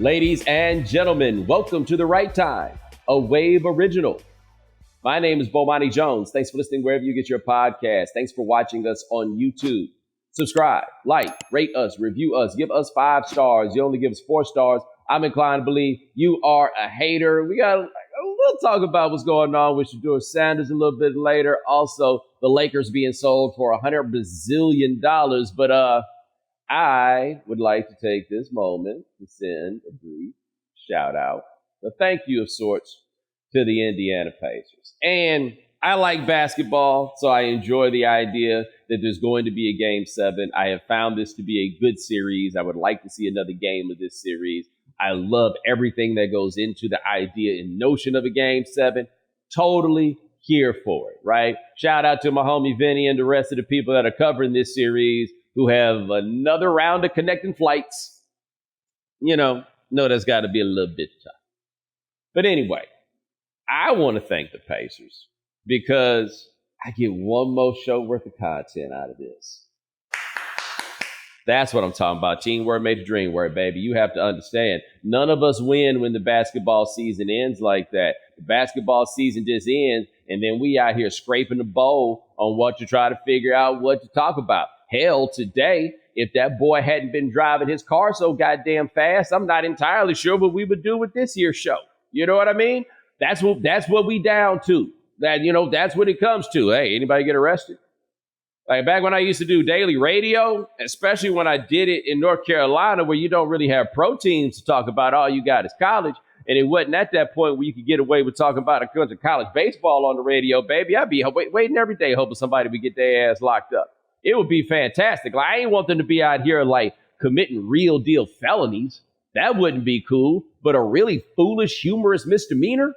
Ladies and gentlemen, welcome to The Right Time, a Wave original. My name is Bomani Jones. Thanks for listening wherever you get your podcast. Thanks for watching us on YouTube. Subscribe, like, rate us, review us, give us 5 stars. You only give us 4 stars. I'm inclined to believe you are a hater. We'll talk about what's going on with Shedeur Sanders a little bit later. Also, the Lakers being sold for $100 bazillion. But I would like to take this moment to send a brief shout out, a thank you of sorts, to the Indiana Pacers. And I like basketball, so I enjoy the idea that there's going to be a Game 7. I have found this to be a good series. I would like to see another game of this series. I love everything that goes into the idea and notion of a Game 7. Totally here for it, right? Shout out to my homie Vinny and the rest of the people that are covering this series who have another round of connecting flights. No, that's got to be a little bit tough. But anyway, I want to thank the Pacers because I get one more show worth of content out of this. That's what I'm talking about. Teamwork made the dream work, baby. You have to understand, none of us win when the basketball season ends like that. The basketball season just ends, and then we out here scraping the bowl on what to try to figure out what to talk about. Hell, today, if that boy hadn't been driving his car so goddamn fast, I'm not entirely sure what we would do with this year's show. You know what I mean? That's what we down to. That's what it comes to. Hey, anybody get arrested? Like back when I used to do daily radio, especially when I did it in North Carolina, where you don't really have pro teams to talk about, all you got is college. And it wasn't at that point where you could get away with talking about a bunch of college baseball on the radio, baby. I'd be waiting every day hoping somebody would get their ass locked up. It would be fantastic. Like, I ain't want them to be out here like committing real deal felonies. That wouldn't be cool. But a really foolish, humorous misdemeanor?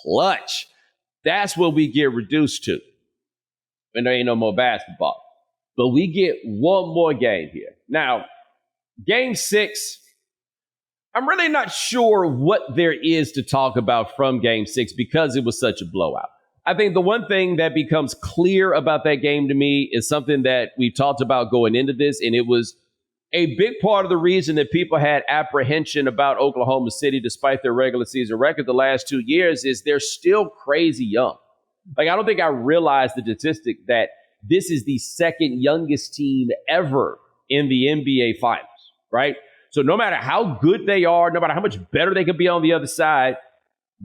Clutch. That's what we get reduced to. And there ain't no more basketball. But we get one more game here. Now, Game 6, I'm really not sure what there is to talk about from Game 6 because it was such a blowout. I think the one thing that becomes clear about that game to me is something that we talked about going into this, and it was a big part of the reason that people had apprehension about Oklahoma City despite their regular season record the last 2 years is they're still crazy young. Like, I don't think I realized the statistic that this is the second youngest team ever in the NBA Finals, right? So no matter how good they are, no matter how much better they could be on the other side,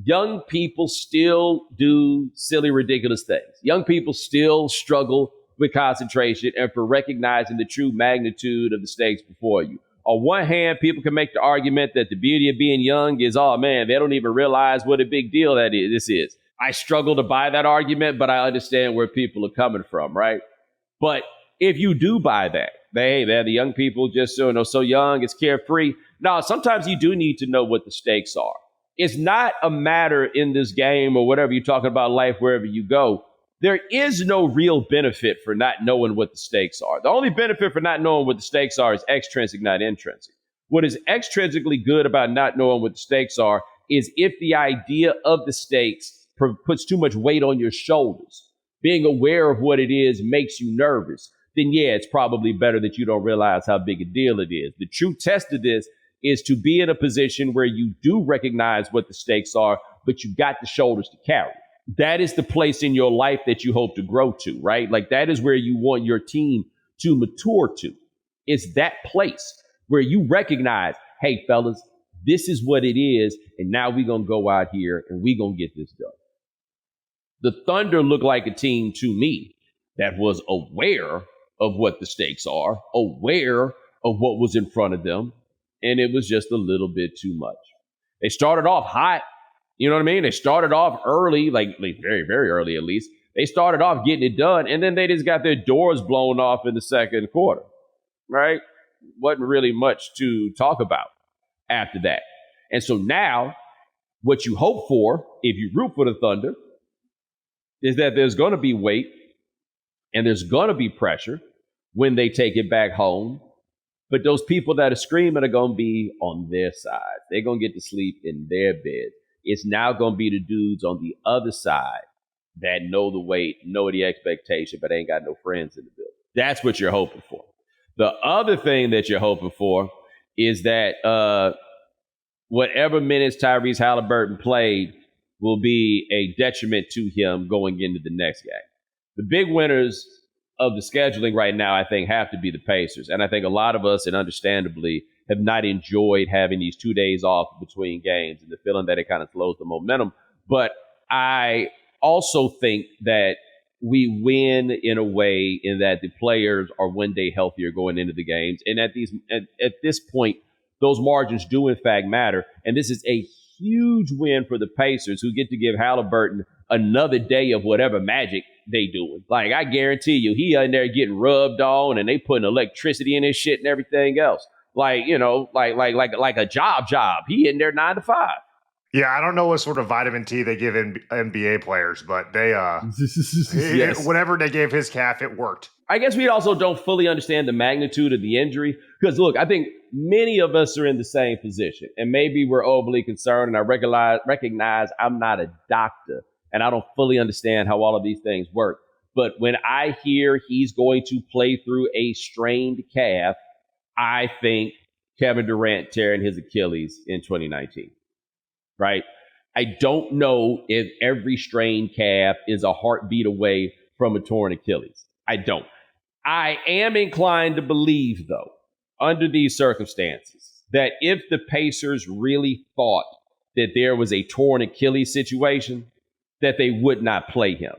young people still do silly, ridiculous things. Young people still struggle with concentration and for recognizing the true magnitude of the stakes before you. On one hand, people can make the argument that the beauty of being young is, oh man, they don't even realize what a big deal this is. I struggle to buy that argument, but I understand where people are coming from, right? But if you do buy that, they're the young people just so young, it's carefree. No, sometimes you do need to know what the stakes are. It's not a matter in this game or whatever you're talking about life, wherever you go. There is no real benefit for not knowing what the stakes are. The only benefit for not knowing what the stakes are is extrinsic, not intrinsic. What is extrinsically good about not knowing what the stakes are is if the idea of the stakes puts too much weight on your shoulders. Being aware of what it is makes you nervous. Then yeah, it's probably better that you don't realize how big a deal it is. The true test of this is to be in a position where you do recognize what the stakes are, but you got the shoulders to carry. That is the place in your life that you hope to grow to, right? Like that is where you want your team to mature to. It's that place where you recognize, hey, fellas, this is what it is. And now we're going to go out here and we're going to get this done. The Thunder looked like a team to me that was aware of what the stakes are, aware of what was in front of them. And it was just a little bit too much. They started off hot. You know what I mean? They started off early, like very, very early at least. They started off getting it done, and then they just got their doors blown off in the second quarter, right? Wasn't really much to talk about after that. And so now what you hope for, if you root for the Thunder, is that there's going to be weight and there's going to be pressure when they take it back home. But those people that are screaming are going to be on their side. They're going to get to sleep in their bed. It's now going to be the dudes on the other side that know the weight, know the expectation, but ain't got no friends in the building. That's what you're hoping for. The other thing that you're hoping for is that whatever minutes Tyrese Halliburton played will be a detriment to him going into the next game. The big winners of the scheduling right now, I think, have to be the Pacers. And I think a lot of us, and understandably, have not enjoyed having these 2 days off between games and the feeling that it kind of slows the momentum. But I also think that we win in a way in that the players are one day healthier going into the games. And at this point, those margins do in fact matter. And this is a huge win for the Pacers, who get to give Halliburton another day of whatever magic they doing. Like, I guarantee you, he in there getting rubbed on, and they putting electricity in his shit and everything else. Like, you know, like a job. He in there 9 to 5. Yeah, I don't know what sort of vitamin T they give NBA players, but they Yes. whatever they gave his calf, it worked. I guess we also don't fully understand the magnitude of the injury, because look, I think many of us are in the same position, and maybe we're overly concerned. And I recognize I'm not a doctor, and I don't fully understand how all of these things work. But when I hear he's going to play through a strained calf, I think Kevin Durant tearing his Achilles in 2019, right? I don't know if every strained calf is a heartbeat away from a torn Achilles. I don't. I am inclined to believe, though, under these circumstances, that if the Pacers really thought that there was a torn Achilles situation, that they would not play him.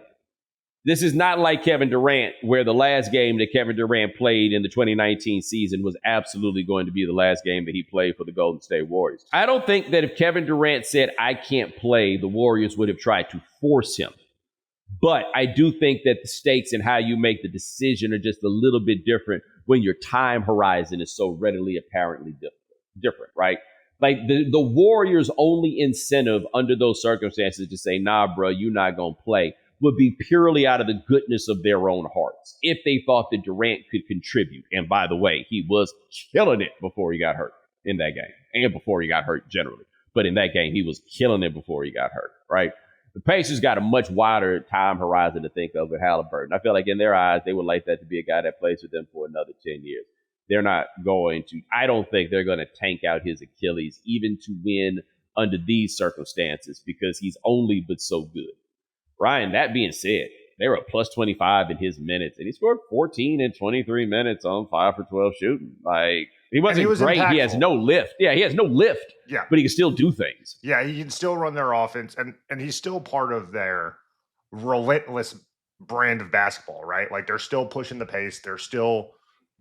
This is not like Kevin Durant, where the last game that Kevin Durant played in the 2019 season was absolutely going to be the last game that he played for the Golden State Warriors. I don't think that if Kevin Durant said, I can't play, the Warriors would have tried to force him. But I do think that the stakes and how you make the decision are just a little bit different when your time horizon is so readily apparently different, right? Like the Warriors' only incentive under those circumstances to say, nah, bro, you're not going to play, would be purely out of the goodness of their own hearts. If they thought that Durant could contribute. And by the way, he was killing it before he got hurt in that game, and before he got hurt generally. But in that game, he was killing it before he got hurt, right? The Pacers got a much wider time horizon to think of with Halliburton. I feel like in their eyes, they would like that to be a guy that plays with them for another 10 years. They're not going to, I don't think they're going to tank out his Achilles even to win under these circumstances, because he's only but so good. Ryan, that being said, they were a plus 25 in his minutes, and he scored 14 in 23 minutes on 5 for 12 shooting. Like, he wasn't great. Impactful. He has no lift. Yeah, he has no lift. Yeah. But he can still do things. Yeah, he can still run their offense, and he's still part of their relentless brand of basketball, right? Like, they're still pushing the pace. They're still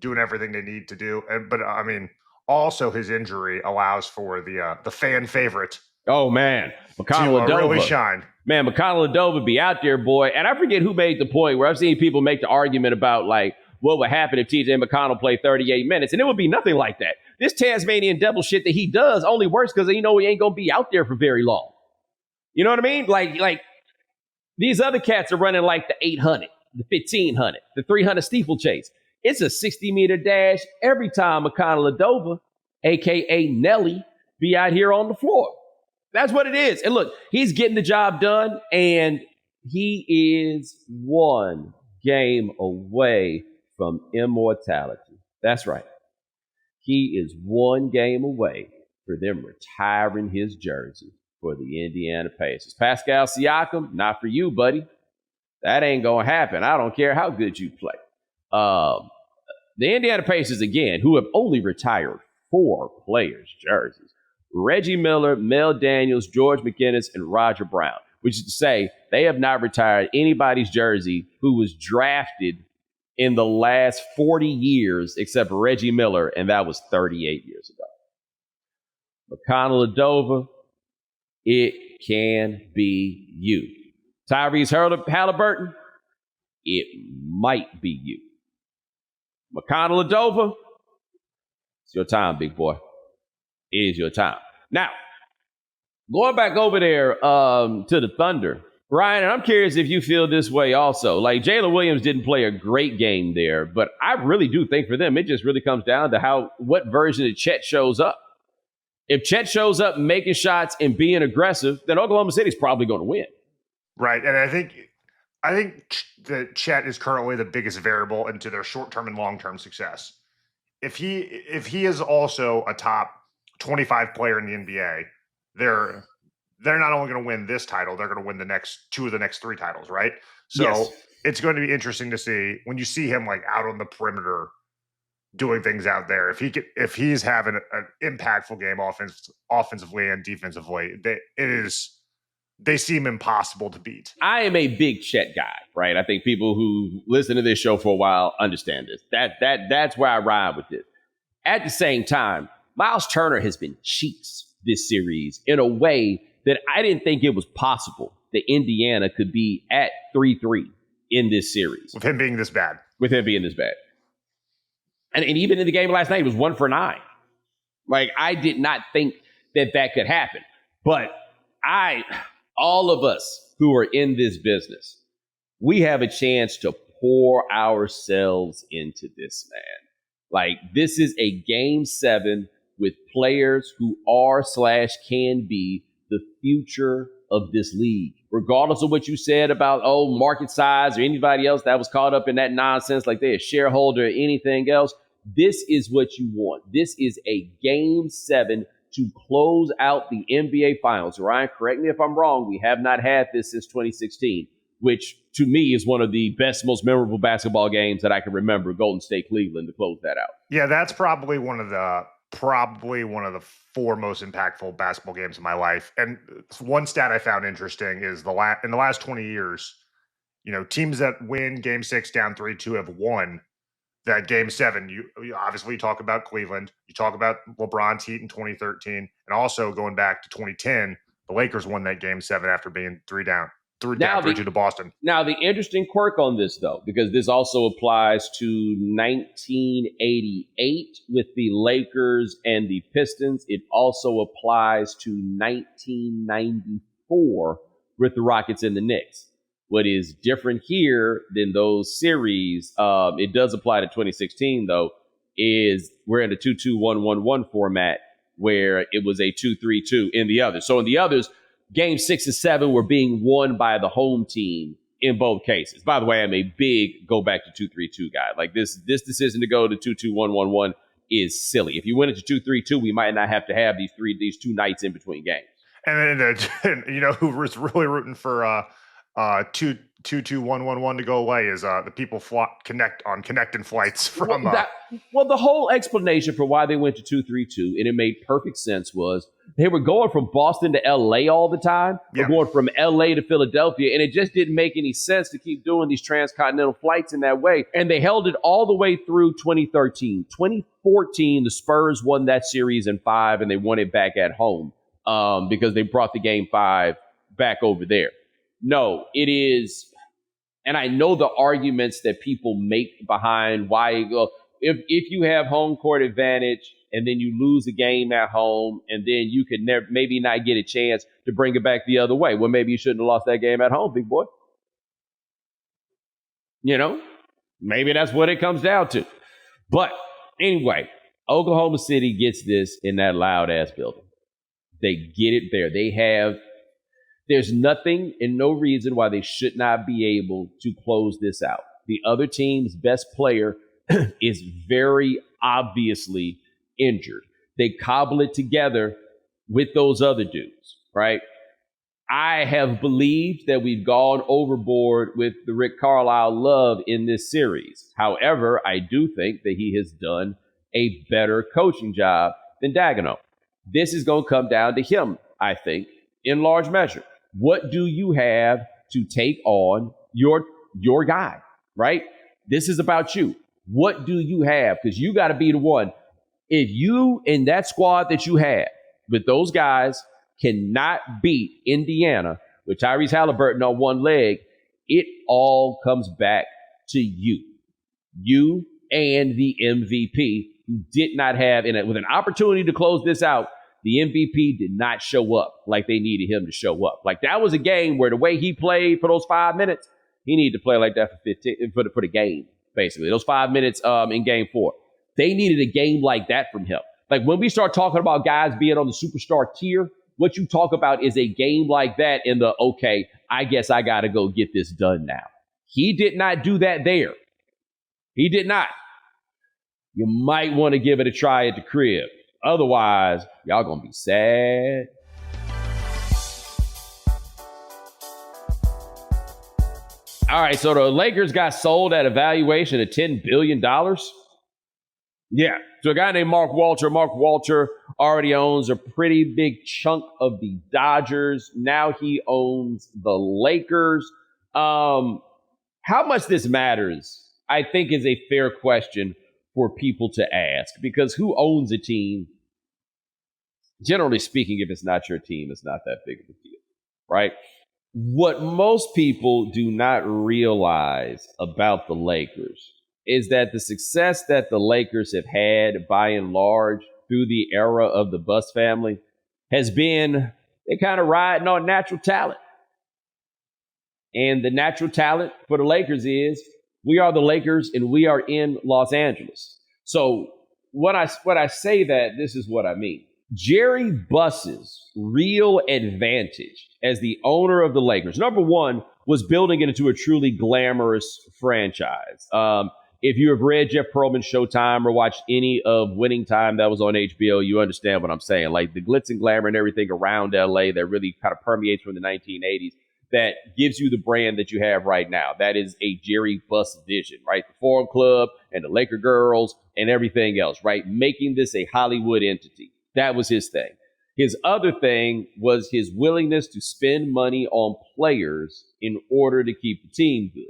doing everything they need to do. But, I mean, also his injury allows for the fan favorite. Oh, man. McConnell to really shine. Man, McConnell Ladova be out there, boy. And I forget who made the point where I've seen people make the argument about, like, what would happen if TJ McConnell played 38 minutes. And it would be nothing like that. This Tasmanian devil shit that he does only works because, you know, he ain't going to be out there for very long. You know what I mean? Like these other cats are running like the 800, the 1500, the 300 steeplechase. It's a 60-meter dash every time McConnell Ladova, a.k.a. Nelly, be out here on the floor. That's what it is. And look, he's getting the job done, and he is one game away from immortality. That's right. He is one game away for them retiring his jersey for the Indiana Pacers. Pascal Siakam, not for you, buddy. That ain't going to happen. I don't care how good you play. The Indiana Pacers, again, who have only retired 4 players' jerseys. Reggie Miller, Mel Daniels, George McGinnis, and Roger Brown, which is to say they have not retired anybody's jersey who was drafted in the last 40 years except Reggie Miller, and that was 38 years ago. McConnell Ladova, it can be you. Tyrese Halliburton, it might be you. McConnell Ladova, it's your time, big boy. It is your time. Now, going back over there to the Thunder, Ryan, and I'm curious if you feel this way also. Like, Jalen Williams didn't play a great game there, but I really do think for them, it just really comes down to what version of Chet shows up. If Chet shows up making shots and being aggressive, then Oklahoma City's probably going to win. Right, and I think that Chet is currently the biggest variable into their short-term and long-term success. If he is also a top 25 player in the NBA, they're not only going to win this title, they're going to win the next 2 of the next 3 titles, right? So Yes. it's going to be interesting to see when you see him like out on the perimeter doing things out there. If he's having an impactful game offensively and defensively, they seem impossible to beat. I am a big Chet guy, right? I think people who listen to this show for a while understand this. That's where I ride with this. At the same time, Miles Turner has been cheats this series in a way that I didn't think it was possible that Indiana could be at 3-3 in this series. With him being this bad. And even in the game last night, it was 1 for 9. Like, I did not think that could happen. But all of us who are in this business, we have a chance to pour ourselves into this, man. Like, this is a game 7 with players who are/can be the future of this league. Regardless of what you said about, market size or anybody else that was caught up in that nonsense, like they're a shareholder or anything else, this is what you want. This is a game 7 to close out the NBA Finals. Ryan, correct me if I'm wrong. We have not had this since 2016, which to me is one of the best, most memorable basketball games that I can remember. Golden State, Cleveland to close that out. Yeah, that's probably one of the 4 most impactful basketball games of my life. And one stat I found interesting is in the last 20 years, teams that win Game 6 down 3-2 have won that Game 7. You obviously talk about Cleveland. You talk about LeBron's Heat in 2013, and also going back to 2010, the Lakers won that Game 7 after being 3-2 to Boston. Now, the interesting quirk on this, though, because this also applies to 1988 with the Lakers and the Pistons. It also applies to 1994 with the Rockets and the Knicks. What is different here than those series, it does apply to 2016, though, is we're in a 2-2-1-1-1 format where it was a 2-3-2 in the others. So in the others, Game 6 and 7 were being won by the home team in both cases. By the way, I'm a big go back to 2-3-2 guy. Like this decision to go to 2-2-1-1-1 is silly. If you went into 2-3-2, we might not have to have these 2 nights in between games. And then, who was really rooting for 2-2-1-1-1 to go away is the people connecting flights from. The whole explanation for why they went to 2-3-2, and it made perfect sense, was they were going from Boston to LA all the time, or going from LA to Philadelphia, and it just didn't make any sense to keep doing these transcontinental flights in that way. And they held it all the way through 2013. 2014, the Spurs won that series in 5, and they won it back at home because they brought the Game 5 back over there. No, it is, and I know the arguments that people make behind why you go. If you have home court advantage and then you lose a game at home and then you could maybe not get a chance to bring it back the other way. Well, maybe you shouldn't have lost that game at home, big boy. Maybe that's what it comes down to. But anyway, Oklahoma City gets this in that loud ass building. They get it there. There's nothing and no reason why they should not be able to close this out. The other team's best player is very obviously injured. They cobble it together with those other dudes, right? I have believed that we've gone overboard with the Rick Carlisle love in this series. However, I do think that he has done a better coaching job than Daigneault. This is going to come down to him, I think, in large measure. What do you have to take on your guy, right? This is about you. What do you have? Because you got to be the one. If you in that squad that you have with those guys cannot beat Indiana with Tyrese Halliburton on one leg, it all comes back to you. You and the MVP who did not have, with an opportunity to close this out, the MVP did not show up like they needed him to show up. Like, that was a game where the way he played for those 5 minutes, he needed to play like that for 15 for the game, basically. Those 5 minutes in Game 4. They needed a game like that from him. Like, when we start talking about guys being on the superstar tier, what you talk about is a game like that in the, okay, I guess I got to go get this done now. He did not do that there. He did not. You might want to give it a try at the crib. Otherwise, y'all gonna be sad. All right, so the Lakers got sold at a valuation of $10 billion. Yeah, so a guy named Mark Walter. Mark Walter already owns a pretty big chunk of the Dodgers. Now he owns the Lakers. How much this matters, I think, is a fair question for people to ask, because who owns a team? Generally speaking, if it's not your team, it's not that big of a deal, right? What most people do not realize about the Lakers is that the success that the Lakers have had by and large through the era of the Buss family has been, they kind of riding on natural talent. And the natural talent for the Lakers is, we are the Lakers and we are in Los Angeles. So when I say that, this is what I mean. Jerry Buss's real advantage as the owner of the Lakers, number one, was building it into a truly glamorous franchise. If you have read Jeff Pearlman's Showtime or watched any of Winning Time that was on HBO, you understand what I'm saying. Like the glitz and glamour and everything around LA that really kind of permeates from the 1980s, that gives you the brand that you have right now. That is a Jerry Buss vision, right? The Forum Club and the Laker girls and everything else, right? Making this a Hollywood entity. That was his thing. His other thing was his willingness to spend money on players in order to keep the team good.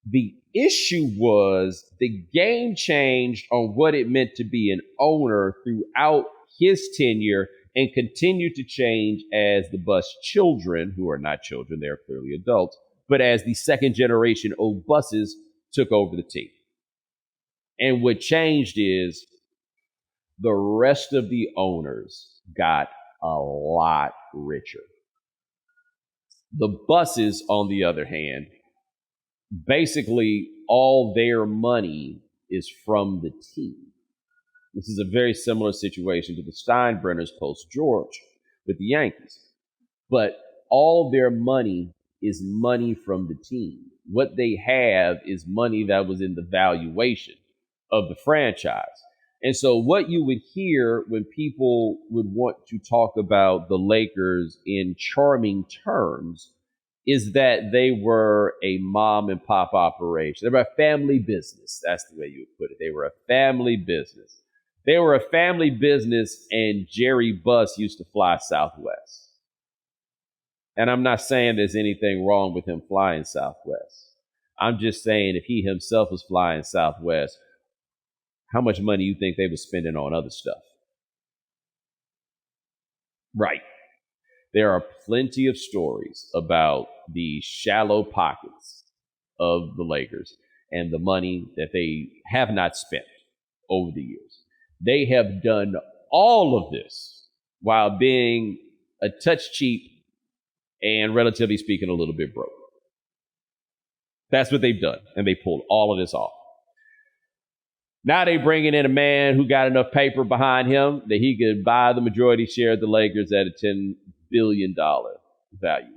The issue was the game changed on what it meant to be an owner throughout his tenure, and continued to change as the Buss children, who are not children, they're clearly adults, but as the second generation old Busses took over the team. And what changed is the rest of the owners got a lot richer. The Busses, on the other hand, basically all their money is from the team. This is a very similar situation to the Steinbrenners post-George with the Yankees. But all their money is money from the team. What they have is money that was in the valuation of the franchise. And so what you would hear when people would want to talk about the Lakers in charming terms is that they were a mom and pop operation. They were a family business. That's the way you would put it. They were a family business. They were a family business, and Jerry Buss used to fly Southwest. And I'm not saying there's anything wrong with him flying Southwest. I'm just saying if he himself was flying Southwest, how much money you think they were spending on other stuff? Right. There are plenty of stories about the shallow pockets of the Lakers and the money that they have not spent over the years. They have done all of this while being a touch cheap and, relatively speaking, a little bit broke. That's what they've done, and they pulled all of this off. Now they bringing in a man who got enough paper behind him that he could buy the majority share of the Lakers at a $10 billion valuation.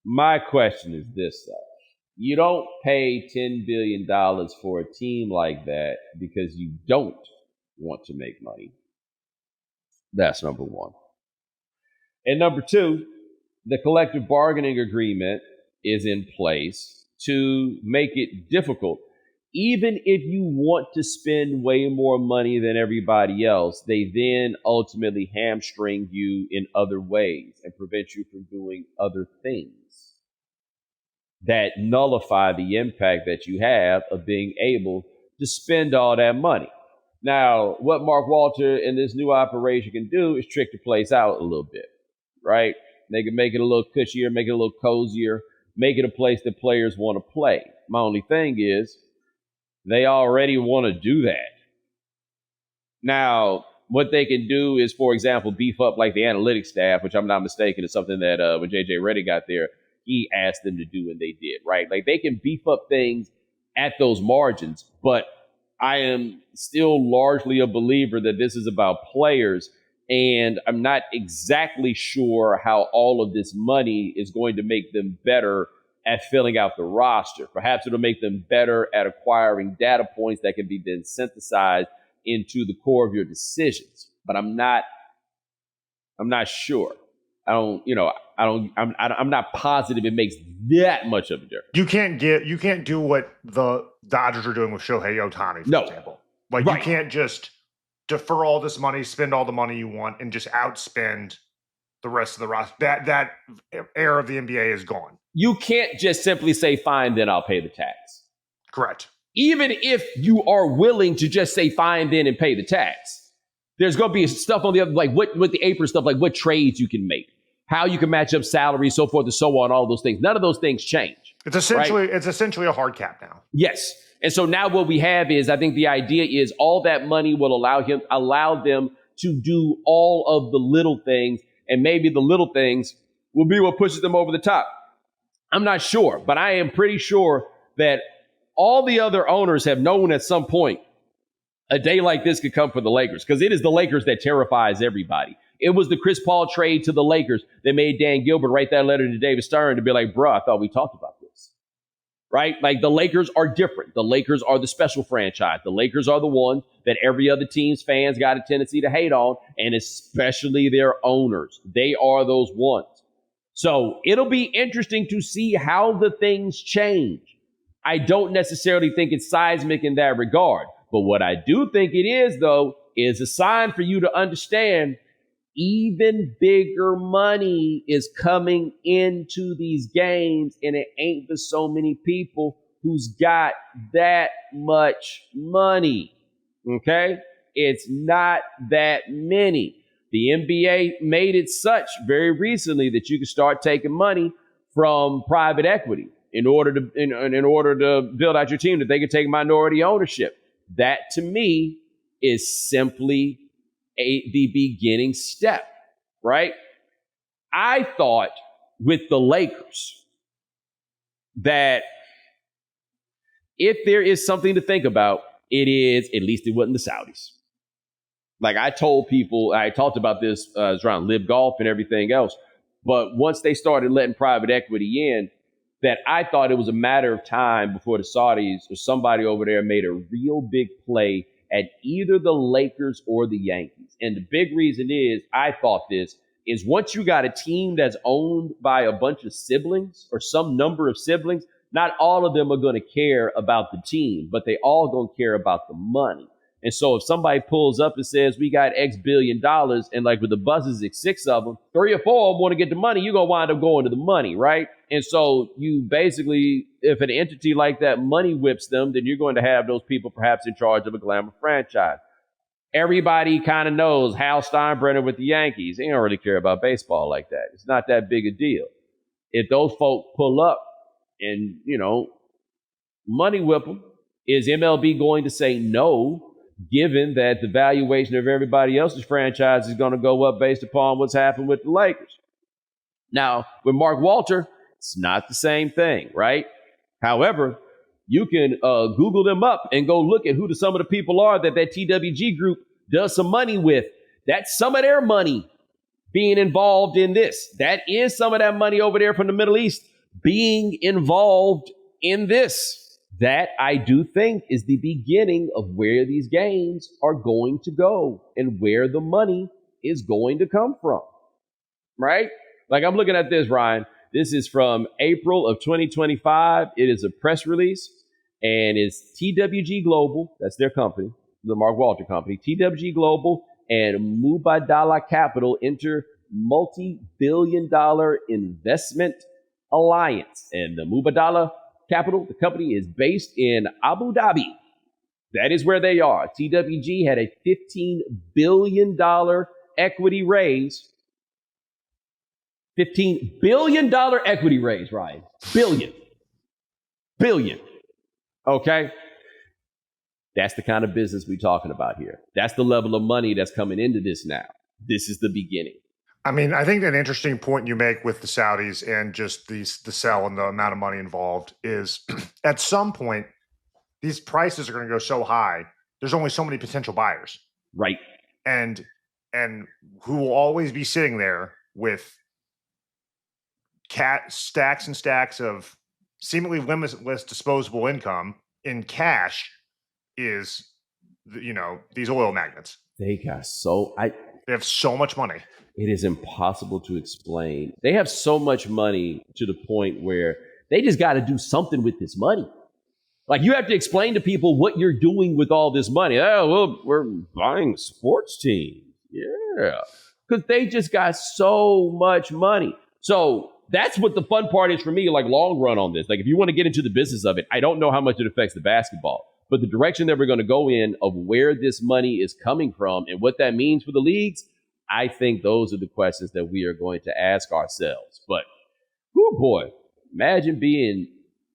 My question is this, though. You don't pay $10 billion for a team like that because you don't want to make money. That's number one. And number two, the collective bargaining agreement is in place to make it difficult. Even if you want to spend way more money than everybody else, they then ultimately hamstring you in other ways and prevent you from doing other things that nullify the impact that you have of being able to spend all that money. Now, what Mark Walter and this new operation can do is trick the place out a little bit, right? They can make it a little cushier, make it a little cozier, make it a place that players want to play. My only thing is, they already want to do that. Now, what they can do is, for example, beef up like the analytics staff, which I'm not mistaken is something that when JJ Redick got there, he asked them to do and they did, right? Like they can beef up things at those margins, but I am still largely a believer that this is about players, and I'm not exactly sure how all of this money is going to make them better at filling out the roster. Perhaps it'll make them better at acquiring data points that can be then synthesized into the core of your decisions. But I'm not sure. I'm not positive it makes that much of a difference. You can't do what the Dodgers are doing with Shohei Ohtani, for example. Like Right. you can't just defer all this money, spend all the money you want, and just outspend the rest of the roster. That era of the NBA is gone. You can't just simply say, fine, then I'll pay the tax. Correct. Even if you are willing to just say, fine, then and pay the tax, there's going to be stuff on the other, like what with the apron stuff, like what trades you can make, how you can match up salaries, so forth and so on, all those things. None of those things change. It's essentially a hard cap now. Yes. And so now what we have is, I think the idea is all that money will allow them to do all of the little things, and maybe the little things will be what pushes them over the top. I'm not sure, but I am pretty sure that all the other owners have known at some point a day like this could come for the Lakers, because it is the Lakers that terrifies everybody. It was the Chris Paul trade to the Lakers that made Dan Gilbert write that letter to David Stern to be like, bro, I thought we talked about this. Right? Like, the Lakers are different. The Lakers are the special franchise. The Lakers are the ones that every other team's fans got a tendency to hate on, and especially their owners. They are those ones. So it'll be interesting to see how the things change. I don't necessarily think it's seismic in that regard. But what I do think it is, though, is a sign for you to understand even bigger money is coming into these games, and it ain't for so many people who's got that much money. Okay? It's not that many. The NBA made it such very recently that you can start taking money from private equity in order to build out your team, that they can take minority ownership. That, to me, is simply the beginning step, right? I thought with the Lakers that if there is something to think about, it is, at least it wasn't the Saudis. Like I told people, I talked about this around Live Golf and everything else, but once they started letting private equity in, that I thought it was a matter of time before the Saudis or somebody over there made a real big play at either the Lakers or the Yankees. And the big reason is, I thought this, is once you got a team that's owned by a bunch of siblings or some number of siblings, not all of them are going to care about the team, but they all going to care about the money. And so if somebody pulls up and says, we got X billion dollars, and like with the buses, it's 6 of them, 3 or 4 of them want to get the money, you're going to wind up going to the money, right? And so you basically, if an entity like that money whips them, then you're going to have those people perhaps in charge of a glamour franchise. Everybody kind of knows Hal Steinbrenner with the Yankees. He don't really care about baseball like that. It's not that big a deal. If those folk pull up and, money whip them, is MLB going to say no, given that the valuation of everybody else's franchise is going to go up based upon what's happened with the Lakers? Now, with Mark Walter, it's not the same thing, right? However, you can Google them up and go look at who some of the people are that TWG group does some money with. That's some of their money being involved in this. That is some of that money over there from the Middle East being involved in this. That, I do think, is the beginning of where these games are going to go and where the money is going to come from, right? Like, I'm looking at this, Ryan. This is from April of 2025. It is a press release, and it's TWG Global. That's their company, the Mark Walter company. TWG Global and Mubadala Capital enter multi-billion-dollar investment alliance. And the Mubadala Capital, the company, is based in Abu Dhabi. That is where they are. TWG had a $15 billion equity raise. $15 billion equity raise, Ryan. Billion. Okay? That's the kind of business we're talking about here. That's the level of money that's coming into this now. This is the beginning. I mean, I think an interesting point you make with the Saudis and just the sell and the amount of money involved is at some point, these prices are going to go so high, there's only so many potential buyers. Right. And who will always be sitting there with stacks and stacks of seemingly limitless disposable income in cash is these oil magnets. They got They have so much money. it is impossible to explain. They have so much money to the point where they just got to do something with this money. Like you have to explain to people what you're doing with all this money. Oh, well, we're buying sports teams. Yeah. Because they just got so much money. So that's what the fun part is for me, like long run on this. Like if you want to get into the business of it, I don't know how much it affects the basketball, but the direction that we're going to go in of where this money is coming from and what that means for the leagues, I think those are the questions that we are going to ask ourselves. But, oh boy, imagine being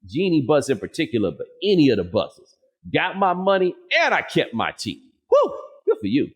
Genie Bus in particular, but any of the buses. Got my money and I kept my team. Woo! Good for you.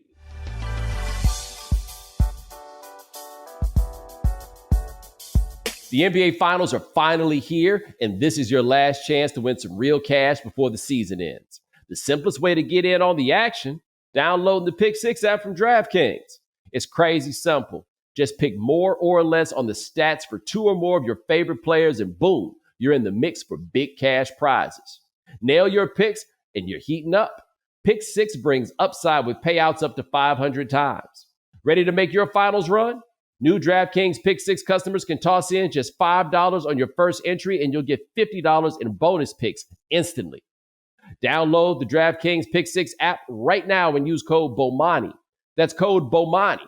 The NBA Finals are finally here, and this is your last chance to win some real cash before the season ends. The simplest way to get in on the action, downloading the Pick 6 app from DraftKings. It's crazy simple. Just pick more or less on the stats for two or more of your favorite players, and boom, you're in the mix for big cash prizes. Nail your picks, and you're heating up. Pick 6 brings upside with payouts up to 500 times. Ready to make your finals run? New DraftKings Pick 6 customers can toss in just $5 on your first entry, and you'll get $50 in bonus picks instantly. Download the DraftKings Pick 6 app right now and use code Bomani. That's code Bomani.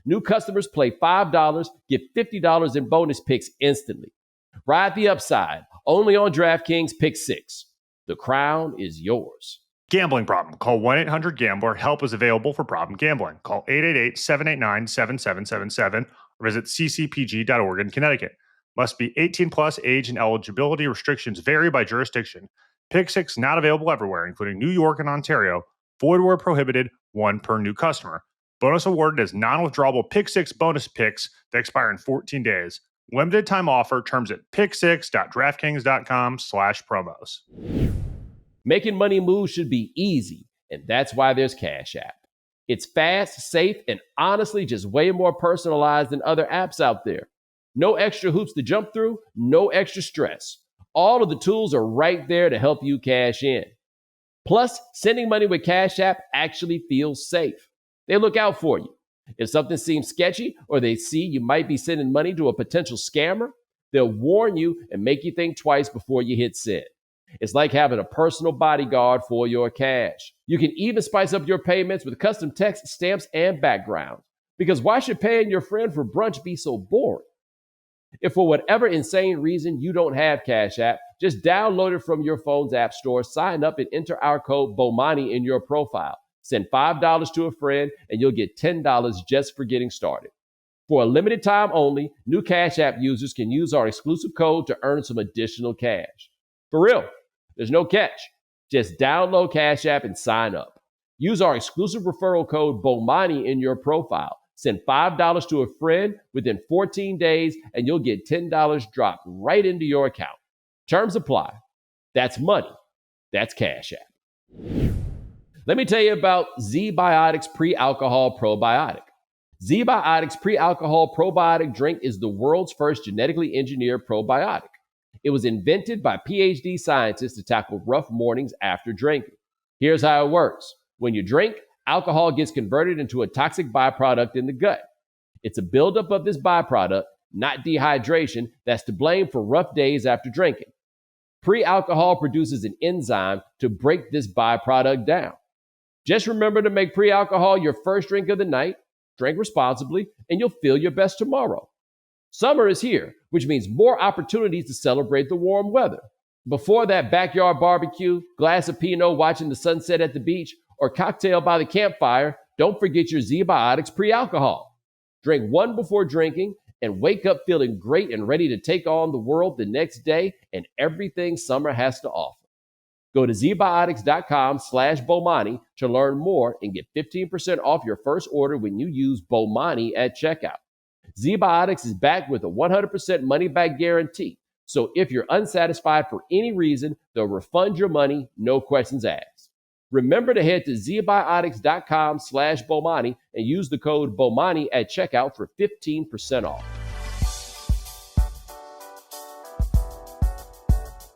New customers play $5, get $50 in bonus picks instantly. Ride the upside, only on DraftKings Pick 6. The crown is yours. Gambling problem? Call 1-800-GAMBLER. Help is available for problem gambling. Call 888-789-7777 or visit ccpg.org in Connecticut. Must be 18 plus, age and eligibility restrictions vary by jurisdiction. Pick 6 not available everywhere, including New York and Ontario. Void where prohibited, one per new customer. Bonus awarded as non-withdrawable Pick 6 bonus picks that expire in 14 days. Limited time offer. Terms at pick6.draftkings.com/promos. Making money moves should be easy, and that's why there's Cash App. It's fast, safe, and honestly just way more personalized than other apps out there. No extra hoops to jump through, no extra stress. All of the tools are right there to help you cash in. Plus, sending money with Cash App actually feels safe. They look out for you. If something seems sketchy or they see you might be sending money to a potential scammer, they'll warn you and make you think twice before you hit send. It's like having a personal bodyguard for your cash. You can even spice up your payments with custom text, stamps, and backgrounds. Because why should paying your friend for brunch be so boring? If for whatever insane reason you don't have Cash App, just download it from your phone's app store, sign up, and enter our code BOMANI in your profile. Send $5 to a friend, and you'll get $10 just for getting started. For a limited time only, new Cash App users can use our exclusive code to earn some additional cash. For real. There's no catch. Just download Cash App and sign up. Use our exclusive referral code BOMANI in your profile. Send $5 to a friend within 14 days, and you'll get $10 dropped right into your account. Terms apply. That's money. That's Cash App. Let me tell you about Z-Biotics Pre-Alcohol Probiotic. Z-Biotics Pre-Alcohol Probiotic drink is the world's first genetically engineered probiotic. It was invented by PhD scientists to tackle rough mornings after drinking. Here's how it works. When you drink, alcohol gets converted into a toxic byproduct in the gut. It's a buildup of this byproduct, not dehydration, that's to blame for rough days after drinking. Pre-alcohol produces an enzyme to break this byproduct down. Just remember to make pre-alcohol your first drink of the night, drink responsibly, and you'll feel your best tomorrow. Summer is here, which means more opportunities to celebrate the warm weather. Before that backyard barbecue, glass of Pinot watching the sunset at the beach, or cocktail by the campfire, don't forget your Z-Biotics pre-alcohol. Drink one before drinking and wake up feeling great and ready to take on the world the next day and everything summer has to offer. Go to zbiotics.com/Bomani to learn more and get 15% off your first order when you use Bomani at checkout. Z-Biotics is backed with a 100% money-back guarantee. So if you're unsatisfied for any reason, they'll refund your money, no questions asked. Remember to head to zbiotics.com/Bomani and use the code Bomani at checkout for 15% off.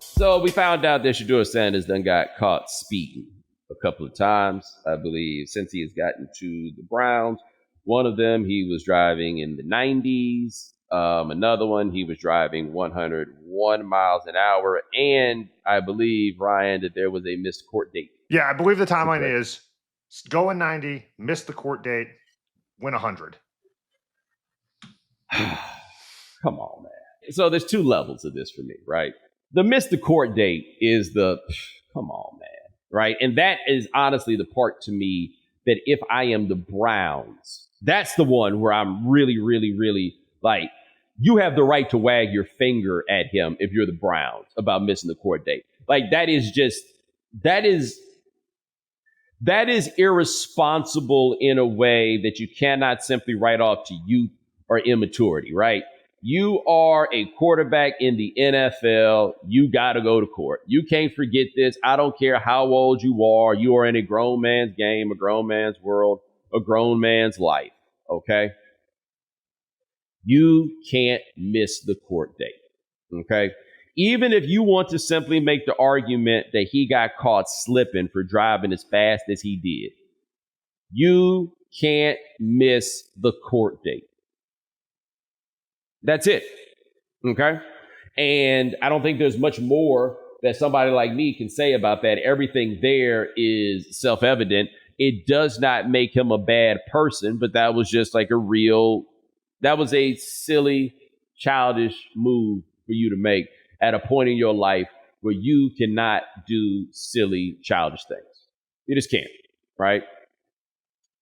So we found out that Shedeur Sanders done got caught speeding. a couple of times, I believe, since he has gotten to the Browns. One of them, he was driving in the 90s. Another one, he was driving 101 miles an hour. And I believe, Ryan, that there was a missed court date. Yeah, I believe the timeline is go in 90, miss the court date, win 100. Come on, man. So there's two levels of this for me, right? The miss the court date is come on, man, right? And that is honestly the part to me that if I am the Browns, that's the one where I'm really, really, really like, you have the right to wag your finger at him if you're the Browns about missing the court date. Like, that is irresponsible in a way that you cannot simply write off to youth or immaturity, right? You are a quarterback in the NFL. You got to go to court. You can't forget this. I don't care how old you are. You are in a grown man's game, a grown man's world, a grown man's life, okay? You can't miss the court date, okay? Even if you want to simply make the argument that he got caught slipping for driving as fast as he did, you can't miss the court date. That's it. Okay. And I don't think there's much more that somebody like me can say about that. Everything there is self-evident. It does not make him a bad person, but that was just like that was a silly, childish move for you to make at a point in your life where you cannot do silly, childish things. You just can't, right?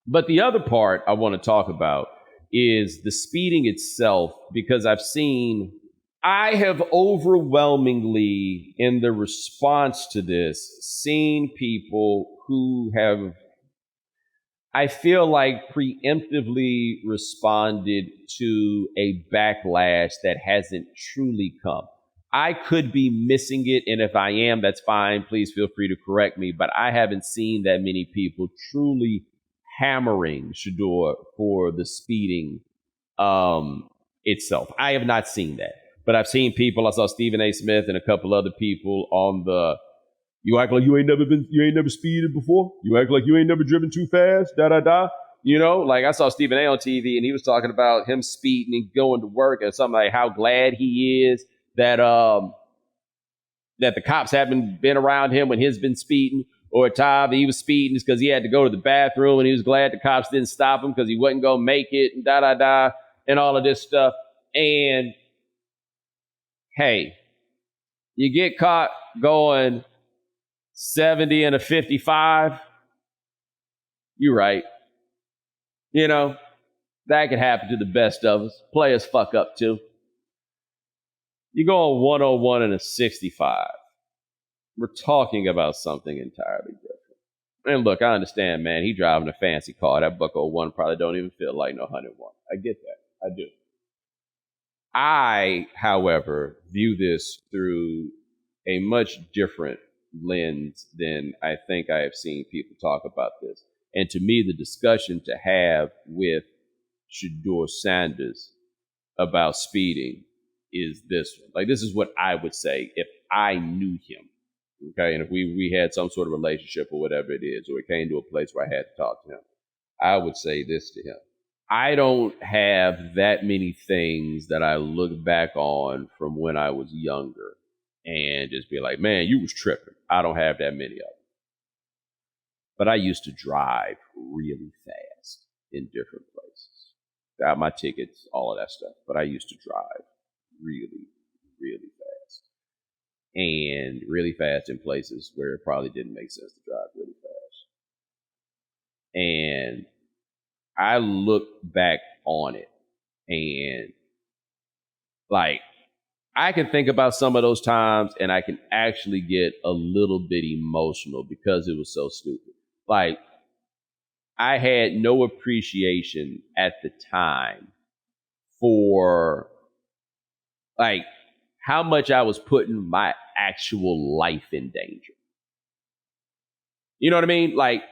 But the other part I want to talk about is the speeding itself, because I have overwhelmingly, in the response to this, seen people who have, I feel like, preemptively responded to a backlash that hasn't truly come. I could be missing it, and if I am, that's fine. Please feel free to correct me, but I haven't seen that many people truly hammering Shedeur for the speeding itself. I have not seen that, but I've seen people. I saw Stephen A. Smith and a couple other people on the, you act like you ain't never speeded before. You act like you ain't never driven too fast, You know, like I saw Stephen A. on TV and he was talking about him speeding and going to work and something like how glad he is that that the cops haven't been around him when he's been speeding. Or a time that he was speeding because he had to go to the bathroom and he was glad the cops didn't stop him because he wasn't going to make it and and all of this stuff. And hey, you get caught going 70 and a 55, you're right. You know, that could happen to the best of us. Players fuck up too. You go on 101 and a 65. We're talking about something entirely different. And look, I understand, man. He driving a fancy car. That buck 01 probably don't even feel like no 101. I get that. I do. I, however, view this through a much different lens than I think I have seen people talk about this. And to me, the discussion to have with Shedeur Sanders about speeding is this one. Like, this is what I would say if I knew him. Okay, and if we had some sort of relationship or whatever it is, or it came to a place where I had to talk to him, I would say this to him. I don't have that many things that I look back on from when I was younger and just be like, man, you was tripping. I don't have that many of them. But I used to drive really fast in different places. Got my tickets, all of that stuff. But I used to drive really, really fast. And really fast in places where it probably didn't make sense to drive really fast. And I look back on it and like, I can think about some of those times and I can actually get a little bit emotional because it was so stupid. Like, I had no appreciation at the time for like how much I was putting my actual life in danger. You know what I mean? Like,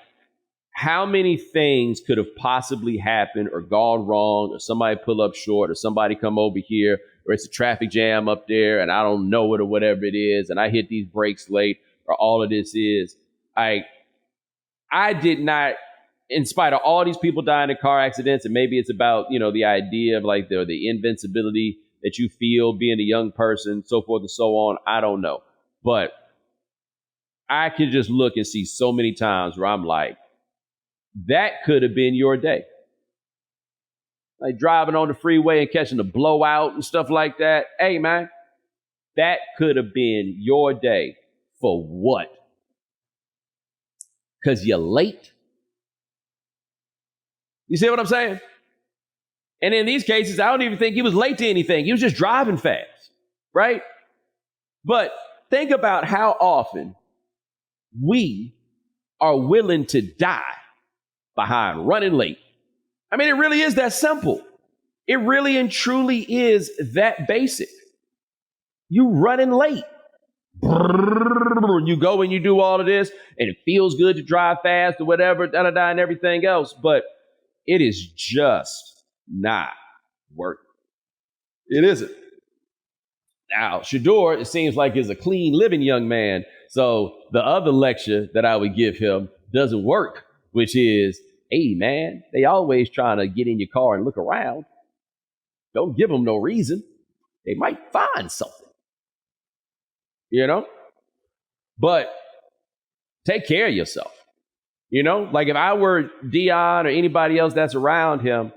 how many things could have possibly happened or gone wrong, or somebody pull up short, or somebody come over here, or it's a traffic jam up there and I don't know it or whatever it is, and I hit these brakes late, or all of this is, I did not, in spite of all these people dying in car accidents, and maybe it's about, the idea of like the invincibility that you feel being a young person, so forth and so on. I don't know. But I can just look and see so many times where I'm like, that could have been your day. Like driving on the freeway and catching a blowout and stuff like that. Hey, man, that could have been your day. For what? Because you're late? You see what I'm saying? And in these cases, I don't even think he was late to anything. He was just driving fast, right? But think about how often we are willing to die behind running late. I mean, it really is that simple. It really and truly is that basic. You running late. You go and you do all of this, and it feels good to drive fast or whatever, da-da-da, and everything else, but it is just not working. It isn't. Now, Shedeur, it seems like, is a clean living young man, so the other lecture that I would give him doesn't work, which is, hey, man, they always trying to get in your car and look around. Don't give them no reason. They might find something. But take care of yourself. Like if I were Dion or anybody else that's around him,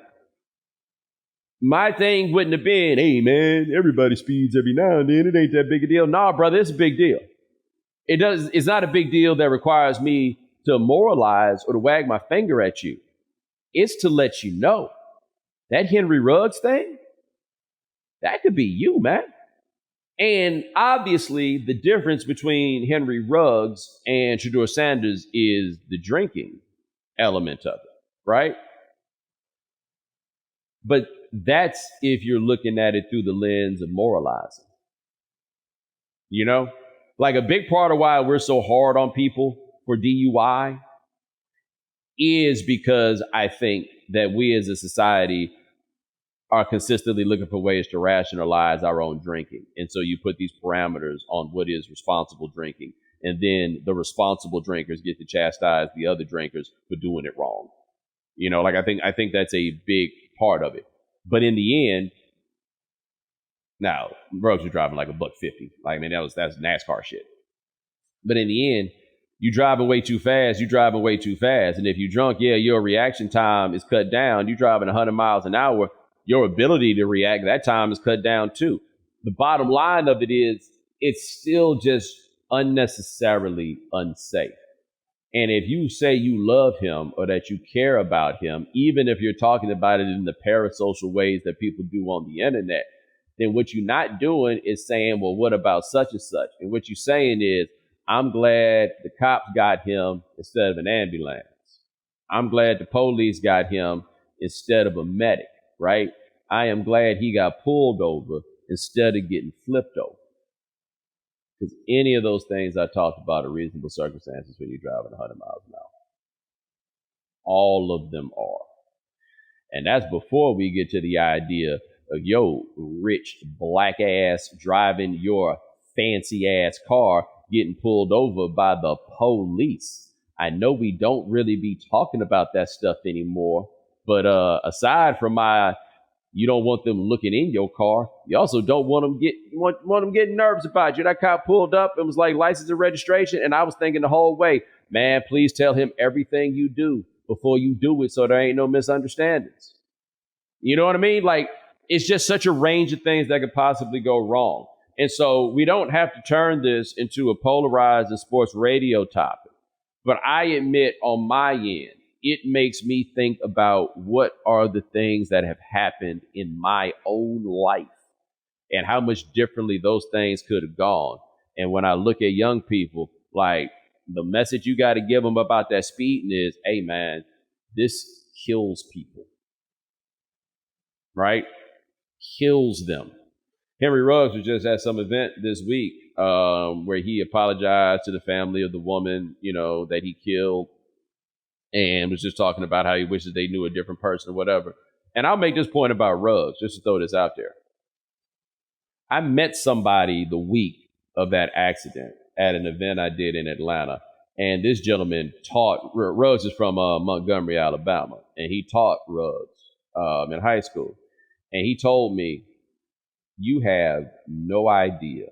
my thing wouldn't have been, hey, man, everybody speeds every now and then. It ain't that big a deal. Nah, brother, it's a big deal. It's not a big deal that requires me to moralize or to wag my finger at you. It's to let you know that Henry Ruggs thing, that could be you, man. And obviously, the difference between Henry Ruggs and Shedeur Sanders is the drinking element of it, right? But that's if you're looking at it through the lens of moralizing. Like a big part of why we're so hard on people for DUI is because I think that we as a society are consistently looking for ways to rationalize our own drinking. And so you put these parameters on what is responsible drinking. And then the responsible drinkers get to chastise the other drinkers for doing it wrong. I think that's a big part of it. But in the end, now, Ruggs was driving like a $150. That's NASCAR shit. But in the end, you driving way too fast. And if you're drunk, your reaction time is cut down. You're driving 100 miles an hour. Your ability to react, that time is cut down too. The bottom line of it is it's still just unnecessarily unsafe. And if you say you love him or that you care about him, even if you're talking about it in the parasocial ways that people do on the internet, then what you're not doing is saying, well, what about such and such? And what you're saying is, I'm glad the cops got him instead of an ambulance. I'm glad the police got him instead of a medic. Right? I am glad he got pulled over instead of getting flipped over. Because any of those things I talked about are reasonable circumstances when you're driving 100 miles an hour. All of them are. And that's before we get to the idea of, rich black ass driving your fancy ass car getting pulled over by the police. I know we don't really be talking about that stuff anymore. But aside from you don't want them looking in your car, you also don't want them getting nervous about you. That cop pulled up and was like, license and registration. And I was thinking the whole way, man, please tell him everything you do before you do it so there ain't no misunderstandings. You know what I mean? Like, it's just such a range of things that could possibly go wrong. And so we don't have to turn this into a polarized and sports radio topic. But I admit on my end, it makes me think about what are the things that have happened in my own life and how much differently those things could have gone. And when I look at young people, like the message you got to give them about that speeding is, hey, man, this kills people, right? Kills them. Henry Ruggs was just at some event this week where he apologized to the family of the woman, that he killed. And was just talking about how he wishes they knew a different person or whatever. And I'll make this point about Ruggs, just to throw this out there. I met somebody the week of that accident at an event I did in Atlanta. And this gentleman taught, Ruggs is from Montgomery, Alabama, and he taught Ruggs in high school. And he told me, you have no idea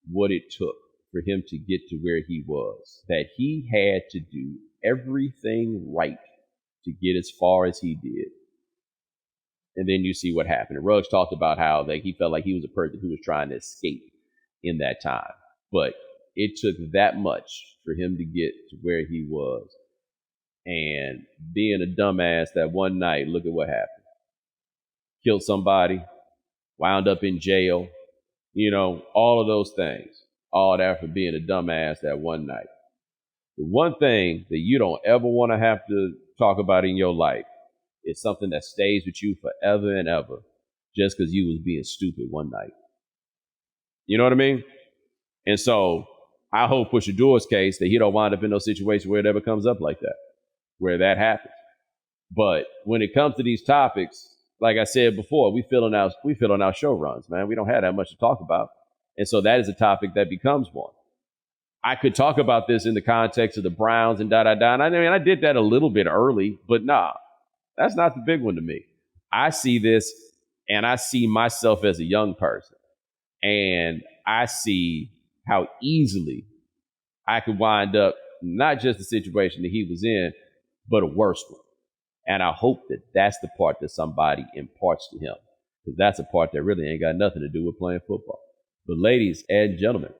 what it took for him to get to where he was, that he had to do everything right to get as far as he did. And then you see what happened. And Ruggs talked about how he felt like he was a person who was trying to escape in that time. But it took that much for him to get to where he was. And being a dumbass that one night, look at what happened. Killed somebody, wound up in jail, all of those things. All that for being a dumbass that one night. The one thing that you don't ever want to have to talk about in your life is something that stays with you forever and ever just because you was being stupid one night. You know what I mean? And so I hope for Shedeur's case that he don't wind up in no situation where it ever comes up like that, where that happens. But when it comes to these topics, like I said before, we fill in our show runs, man. We don't have that much to talk about. And so that is a topic that becomes one. I could talk about this in the context of the Browns and da-da-da. And I mean, I did that a little bit early, but nah, that's not the big one to me. I see this and I see myself as a young person. And I see how easily I could wind up not just the situation that he was in, but a worse one. And I hope that that's the part that somebody imparts to him, because that's a part that really ain't got nothing to do with playing football. But ladies and gentlemen,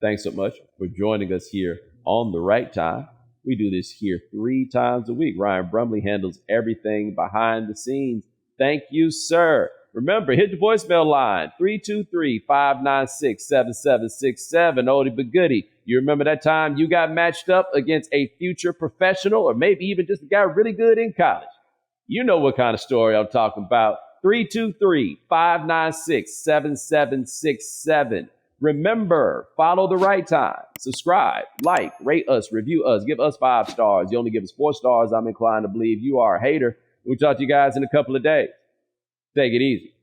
thanks so much for joining us here on The Right Time. We do this here 3 times a week. Ryan Brumley handles everything behind the scenes. Thank you, sir. Remember, hit the voicemail line, 323-596-7767. Oldie but goodie. You remember that time you got matched up against a future professional or maybe even just a guy really good in college? You know what kind of story I'm talking about. 323-596-7767. Remember, follow The Right Time. Subscribe, like, rate us, review us, give us 5 stars. You only give us 4 stars, I'm inclined to believe you are a hater. We'll talk to you guys in a couple of days. Take it easy.